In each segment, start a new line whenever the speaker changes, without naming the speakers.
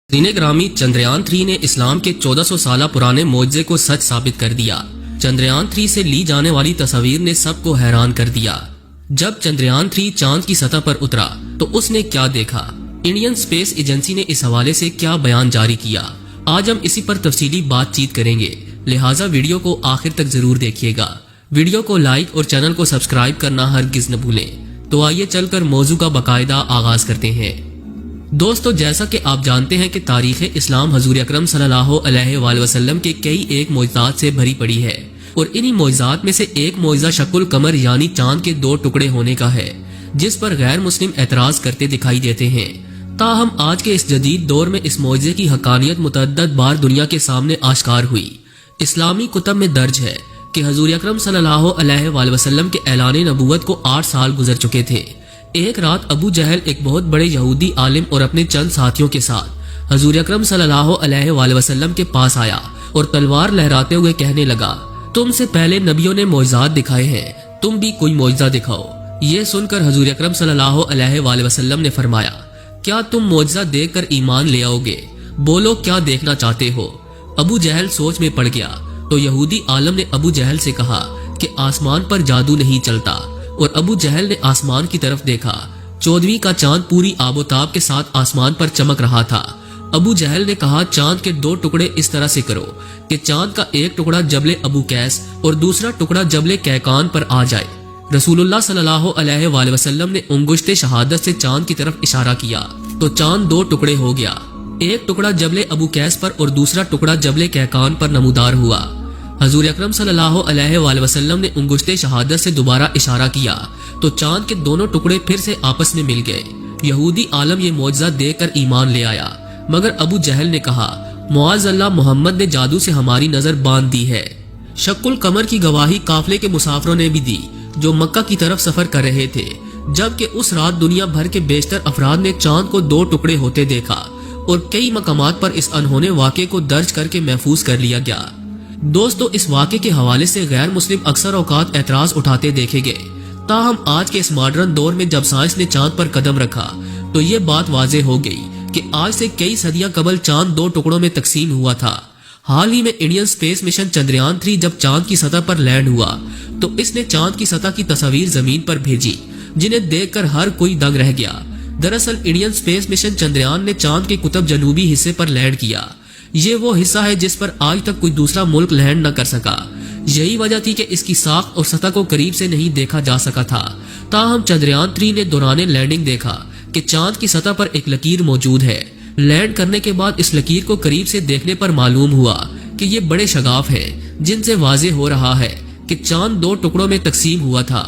नाज़रीन ग्रामी, चंद्रयान 3 ने इस्लाम के 1400 साल पुराने मोजज़े को सच साबित कर दिया। चंद्रयान 3 से ली जाने वाली तस्वीर ने सबको हैरान कर दिया। जब चंद्रयान 3 चांद की सतह पर उतरा तो उसने क्या देखा, इंडियन स्पेस एजेंसी ने इस हवाले से क्या बयान जारी किया, आज हम इसी पर तफसीली बातचीत करेंगे, लिहाजा वीडियो को आखिर तक जरूर देखिएगा। वीडियो को लाइक और चैनल को सब्सक्राइब करना हरगिज न भूलें। तो आइए चलकर मौजू का बाकायदा आगाज करते हैं। दोस्तों, जैसा कि आप जानते हैं कि तारीख़ इस्लाम हजूर अकरम सल्लल्लाहु अलैहि वसल्लम के कई एक मोइज़ात से भरी पड़ी है और इन्हीं मोइज़ात में से एक मोइज़ा शक्ल कमर यानी चांद के 2 टुकड़े होने का है, जिस पर गैर मुस्लिम एतराज करते दिखाई देते हैं। ताहम आज के इस जदीद दौर में इस मोइज़े की हकानियत मुतअद्दद बार दुनिया के सामने आश्कार हुई। इस्लामी कुतब में दर्ज है कि हजूर अकरम सल्लल्लाहु अलैहि वसल्लम के ऐलान नबूवत को 8 साल गुजर चुके थे। एक रात अबू जहल एक बहुत बड़े यहूदी आलिम और अपने चंद साथियों के साथ हजूर अकरम सल्लल्लाहु अलैहि वसल्लम के पास आया और तलवार लहराते हुए कहने लगा, तुमसे पहले नबियों ने मोइज़ात दिखाए हैं, तुम भी कोई मोइज़ा दिखाओ। ये सुनकर हजूर अकरम सल्लल्लाहु अलैहि वसल्लम ने फरमाया, क्या तुम मोइज़ा देखकर ईमान ले आओगे? बोलो क्या देखना चाहते हो? अबू जहल सोच में पड़ गया तो यहूदी आलम ने अबू जहल से कहा कि आसमान पर जादू नहीं चलता, और अबू जहल ने आसमान की तरफ देखा। 14वीं का चांद पूरी आबोताब के साथ आसमान पर चमक रहा था। अबू जहल ने कहा, चांद के 2 टुकड़े इस तरह से करो कि चांद का एक टुकड़ा जबले अबू कैस और दूसरा टुकड़ा जबले कैकान पर आ जाए। रसूलुल्लाह सल्लल्लाहु अलैहि वसल्लम ने उंगुश्ते शहादत से चांद की तरफ इशारा किया तो चांद 2 टुकड़े हो गया। एक टुकड़ा जबले अबू कैस पर और दूसरा टुकड़ा जबले कैकान पर नमूदार हुआ। हजूर अकरम सल्लल्लाहु अलैहि वसल्लम ने उंगुश्ते शहादत से दोबारा इशारा किया तो चांद के दोनों टुकड़े फिर से आपस में मिल गए। यहूदी आलम ये मौजज़ा देखकर ईमान ले आया, मगर अबू जहल ने कहा, मुआज़ल्लाह, मोहम्मद ने जादू से हमारी नजर बांध दी है। शक्ल कमर की गवाही काफले के मुसाफिरों ने भी दी जो मक्का की तरफ सफर कर रहे थे, जबकि उस रात दुनिया भर के बेशतर अफराद ने चांद को 2 टुकड़े होते देखा और कई मकामात पर इस अनहोने वाक़े को दर्ज करके महफूज कर लिया गया। दोस्तों, इस वाक़े के हवाले से गैर मुस्लिम अक्सर औकात एतराज उठाते देखे गए। ताहम आज के इस मॉडर्न दौर में जब साइंस ने चांद पर कदम रखा तो ये बात वाज़ेह हो गई कि आज से कई सदियां कबल चांद 2 टुकड़ों में तकसीम हुआ था। हाल ही में इंडियन स्पेस मिशन चंद्रयान 3 जब चांद की सतह पर लैंड हुआ तो इसने चांद की सतह की तस्वीर जमीन पर भेजी, जिन्हें देखकर हर कोई दंग रह गया। दरअसल इंडियन स्पेस मिशन चंद्रयान ने चांद के कुतब जनूबी हिस्से पर लैंड किया। ये वो हिस्सा है जिस पर आज तक कोई दूसरा मुल्क लैंड न कर सका। यही वजह थी कि इसकी साख और सतह को करीब से नहीं देखा जा सका था। ताहम चंद्रयान 3 ने दौरान लैंडिंग देखा कि चांद की सतह पर एक लकीर मौजूद है। लैंड करने के बाद इस लकीर को करीब से देखने पर मालूम हुआ कि ये बड़े शगाफ हैं, जिनसे वाज़ेह हो रहा है कि चांद 2 टुकड़ों में तकसीम हुआ था।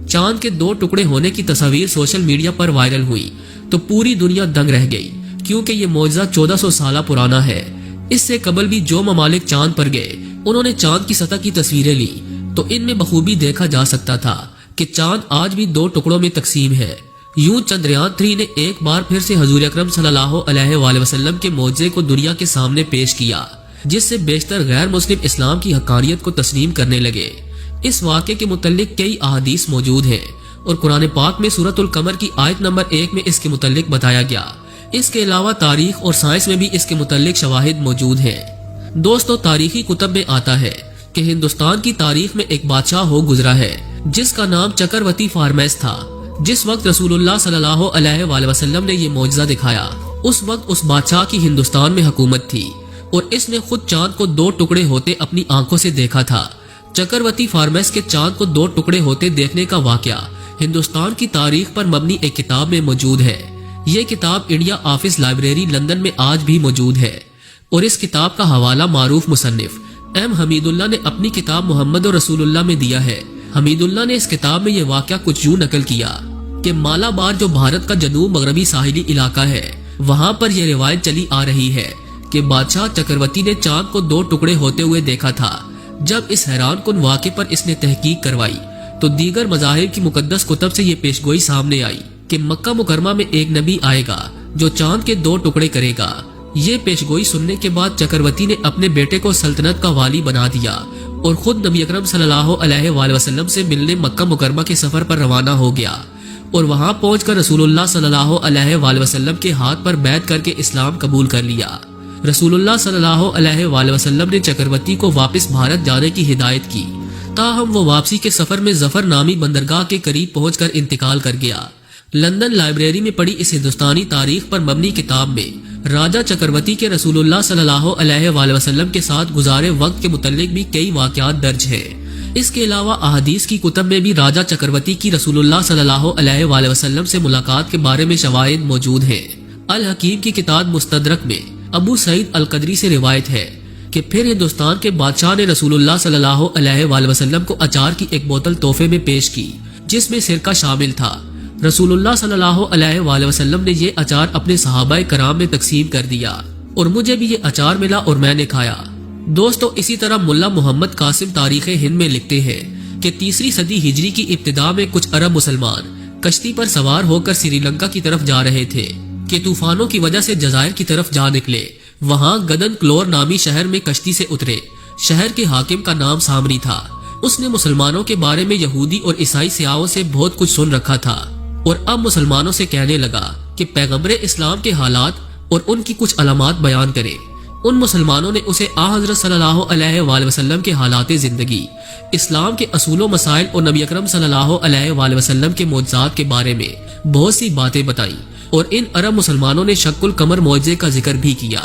चांद के 2 टुकड़े होने की तस्वीर सोशल मीडिया पर वायरल हुई तो पूरी दुनिया दंग रह गई, क्योंकि ये मौजज़ा 1400 साल पुराना है। इससे कबल भी जो ममालिक चांद पर गए उन्होंने चांद की सतह की तस्वीरें ली तो इनमें बखूबी देखा जा सकता था कि चांद आज भी 2 टुकड़ों में तकसीम है। यूं चंद्रयान 3 ने एक बार फिर से हजूर अकरम सल्लल्लाहु अलैहि वसल्लम के मौजज़े को दुनिया के सामने पेश किया, जिससे बेशतर गैर मुस्लिम इस्लाम की हकानियत को तस्लीम करने लगे। इस वाक़े के मुतल्लिक कई अहादीस मौजूद हैं और कुरान पाक में सूरतुल कमर की आयत नंबर 1 में इसके मुतल्लिक बताया गया। इसके अलावा तारीख और साइंस में भी इसके मुतल्लिक शवाहिद मौजूद हैं। दोस्तों, तारीखी कुतब में आता है कि हिंदुस्तान की तारीख में एक बादशाह हो गुजरा है जिसका नाम चक्रवर्ती फारमेस था। जिस वक्त रसूलुल्लाह सल्लल्लाहु अलैहि वसल्लम ने ये मौजज़ा दिखाया, उस वक्त उस बादशाह की हिंदुस्तान में हुकूमत थी और इसने खुद चांद को 2 टुकड़े होते अपनी आंखों से देखा था। चक्रवर्ती फारमेस के चांद को 2 टुकड़े होते देखने का वाकया हिंदुस्तान की तारीख पर मबनी एक किताब में मौजूद है। ये किताब इंडिया ऑफिस लाइब्रेरी लंदन में आज भी मौजूद है और इस किताब का हवाला मारूफ मुसन्निफ एम हमीदुल्लाह ने अपनी किताब मोहम्मद और रसूलुल्लाह में दिया है। हमीदुल्लाह ने इस किताब में यह वाकया कुछ यूं नकल किया कि मालाबार जो भारत का जनूब मगरबी साहिली इलाका है, वहाँ पर यह रिवायत चली आ रही है कि बादशाह चक्रवर्ती ने चांद को 2 टुकड़े होते हुए देखा था। जब इस हैरान कुन वाक़े पर इसने तहकीक करवाई तो दीगर मज़ाहिब की मुकद्दस कुतब से ये पेशगोई सामने आई कि मक्का मुकरमा में एक नबी आएगा जो चांद के 2 टुकड़े करेगा। ये पेशगोई सुनने के बाद चक्रवर्ती ने अपने बेटे को सल्तनत का वाली बना दिया और खुद नबी अकरम सल्लल्लाहु अलैहि वसल्लम से मिलने मक्का मुकरमा के सफर पर रवाना हो गया اور وہاں پہنچ کر رسول اللہ صلی اللہ علیہ وآلہ وسلم کے ہاتھ پر بیعت کر کے اسلام قبول کر لیا۔ رسول اللہ صلی اللہ علیہ وآلہ وسلم نے چکرورتی کو واپس بھارت جانے کی ہدایت کی، تاہم وہ واپسی کے سفر میں ظفر نامی بندرگاہ کے قریب پہنچ کر انتقال کر گیا۔ لندن لائبریری میں پڑھی اس ہندوستانی تاریخ پر مبنی کتاب میں راجہ چکرورتی کے رسول اللہ صلی اللہ علیہ وآلہ وسلم کے ساتھ گزارے وقت کے متعلق بھی کئی واقعات درج ہیں۔ اس کے علاوہ احادیث کی کتب میں بھی راجہ چکرورتی کی رسول اللہ صلی اللہ علیہ وآلہ وسلم سے ملاقات کے بارے میں شواہد موجود ہیں۔ الحکیم کی کتاب مستدرک میں ابو سعید القدری سے روایت ہے کہ پھر ہندوستان کے بادشاہ نے رسول اللہ صلی اللہ علیہ وآلہ وسلم کو اچار کی ایک بوتل تحفے میں پیش کی جس میں سرکہ شامل تھا۔ رسول اللہ صلی اللہ علیہ وآلہ وسلم نے یہ اچار اپنے صحابہ کرام میں تقسیم کر دیا اور مجھے بھی یہ اچار ملا اور میں نے کھایا۔ دوستو، اسی طرح ملا محمد قاسم تاریخ ہند میں لکھتے ہیں کہ 3 صدی ہجری کی ابتدا میں کچھ عرب مسلمان کشتی پر سوار ہو کر سری لنکا کی طرف جا رہے تھے کہ طوفانوں کی وجہ سے جزائر کی طرف جا نکلے۔ وہاں گدن کلور نامی شہر میں کشتی سے اترے۔ شہر کے حاکم کا نام سامری تھا۔ اس نے مسلمانوں کے بارے میں یہودی اور عیسائی سیاحوں سے بہت کچھ سن رکھا تھا اور اب مسلمانوں سے کہنے لگا کہ پیغمبر اسلام کے حالات اور ان کی کچھ علامات بیان کرے۔ ان مسلمانوں نے اسے حضرت صلی اللہ علیہ وآلہ وسلم کے حالات زندگی، اسلام کے اصول و مسائل اور نبی اکرم صلی اللہ علیہ وآلہ وسلم کے معجزات کے بارے میں بہت سی باتیں بتائیں اور ان عرب مسلمانوں نے شق القمر معجزے کا ذکر بھی کیا۔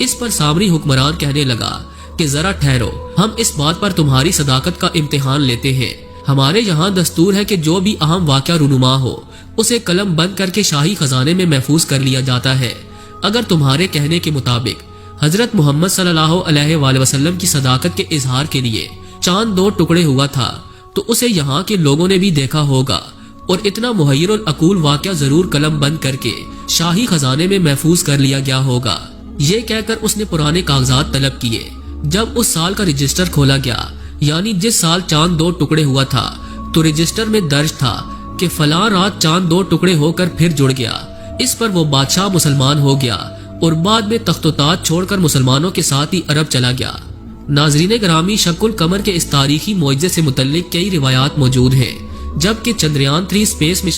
اس پر سامری حکمران کہنے لگا کہ ذرا ٹھہرو، ہم اس بات پر تمہاری صداقت کا امتحان لیتے ہیں۔ ہمارے یہاں دستور ہے کہ جو بھی اہم واقعہ رونما ہو اسے قلم بند کر کے شاہی خزانے میں محفوظ کر لیا جاتا ہے۔ اگر تمہارے کہنے کے مطابق حضرت محمد صلی اللہ علیہ وآلہ وسلم کی صداقت کے اظہار کے لیے چاند 2 ٹکڑے ہوا تھا تو اسے یہاں کے لوگوں نے بھی دیکھا ہوگا، اور اتنا محیر العقول واقعہ ضرور قلم بند کر کے شاہی خزانے میں محفوظ کر لیا گیا ہوگا۔ یہ کہہ کر اس نے پرانے کاغذات طلب کیے۔ جب اس سال کا رجسٹر کھولا گیا، یعنی جس سال چاند 2 ٹکڑے ہوا تھا، تو رجسٹر میں درج تھا کہ فلاں رات چاند 2 ٹکڑے ہو کر پھر جڑ گیا۔ اس پر وہ بادشاہ مسلمان ہو گیا اور بعد میں تخت و تاج چھوڑ کر مسلمانوں کے ساتھ ہی عرب چلا گیا۔ ناظرین گرامی، شق القمر کے اس تاریخی معجزے سے متعلق کئی روایات موجود ہیں، جبکہ چندریان 3 اسپیس